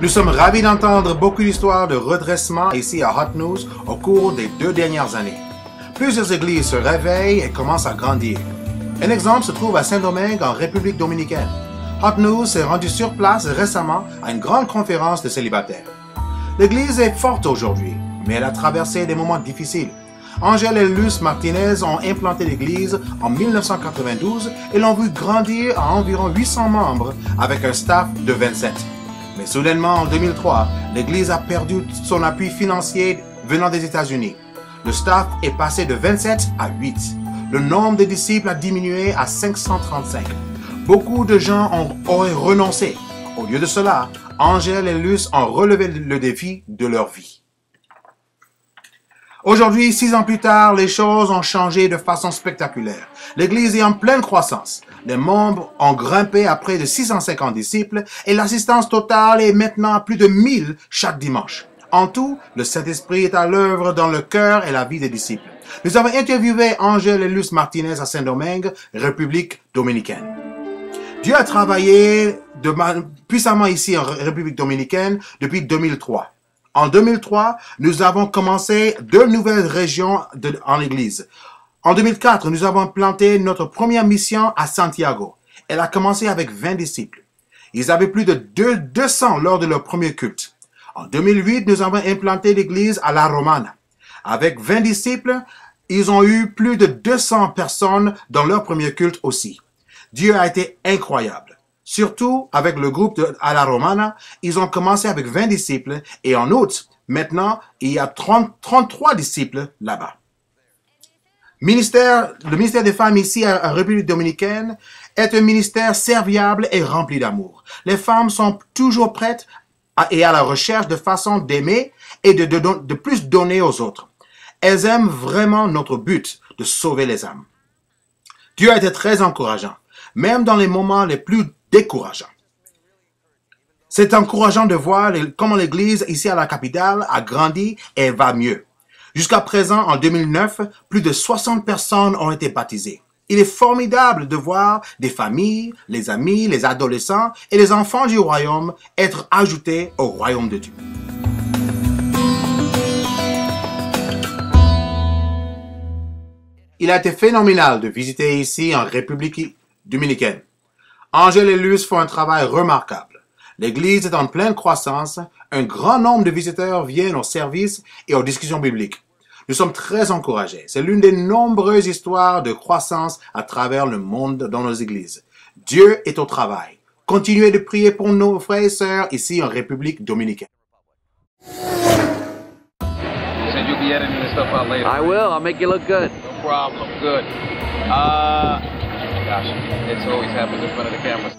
Nous sommes ravis d'entendre beaucoup d'histoires de redressement ici à Hot News au cours des 2 dernières années. Plusieurs églises se réveillent et commencent à grandir. Un exemple se trouve à Saint-Domingue en République dominicaine. Hot News s'est rendu sur place récemment à une grande conférence de célibataires. L'église est forte aujourd'hui, mais elle a traversé des moments difficiles. Angèle et Luz Martinez ont implanté l'église en 1992 et l'ont vu grandir à environ 800 membres avec un staff de 27. Mais soudainement, en 2003, l'église a perdu son appui financier venant des États-Unis. Le staff est passé de 27 à 8. Le nombre de disciples a diminué à 535. Beaucoup de gens auraient renoncé. Au lieu de cela, Angèle et Luz ont relevé le défi de leur vie. Aujourd'hui, 6 ans plus tard, les choses ont changé de façon spectaculaire. L'église est en pleine croissance. Les membres ont grimpé à près de 650 disciples et l'assistance totale est maintenant à plus de 1000 chaque dimanche. En tout, le Saint-Esprit est à l'œuvre dans le cœur et la vie des disciples. Nous avons interviewé Angèle et Luz Martinez à Saint-Domingue, République dominicaine. Dieu a travaillé puissamment ici en République dominicaine depuis 2003. En 2003, nous avons commencé 2 nouvelles régions en l'Église. En 2004, nous avons planté notre première mission à Santiago. Elle a commencé avec 20 disciples. Ils avaient plus de 200 lors de leur premier culte. En 2008, nous avons implanté l'église à La Romana. Avec 20 disciples, ils ont eu plus de 200 personnes dans leur premier culte aussi. Dieu a été incroyable. Surtout avec le groupe à La Romana, ils ont commencé avec 20 disciples et en août, maintenant, il y a 33 disciples là-bas. Le ministère des femmes ici en République dominicaine est un ministère serviable et rempli d'amour. Les femmes sont toujours prêtes et à la recherche de façons d'aimer et de plus donner aux autres. Elles aiment vraiment notre but de sauver les âmes. Dieu a été très encourageant, même dans les moments les plus décourageants. C'est encourageant de voir comment l'église ici à la capitale a grandi et va mieux. Jusqu'à présent, en 2009, plus de 60 personnes ont été baptisées. Il est formidable de voir des familles, les amis, les adolescents et les enfants du royaume être ajoutés au royaume de Dieu. Il a été phénoménal de visiter ici en République dominicaine. Angèle et Luz font un travail remarquable. L'église est en pleine croissance. Un grand nombre de visiteurs viennent aux services et aux discussions bibliques. Nous sommes très encouragés. C'est l'une des nombreuses histoires de croissance à travers le monde dans nos églises. Dieu est au travail. Continuez de prier pour nos frères et sœurs ici en République dominicaine. You'll be editing this stuff out later. I will. I'll make you look good. No problem. Good. Gosh, it always happens in front of the cameras.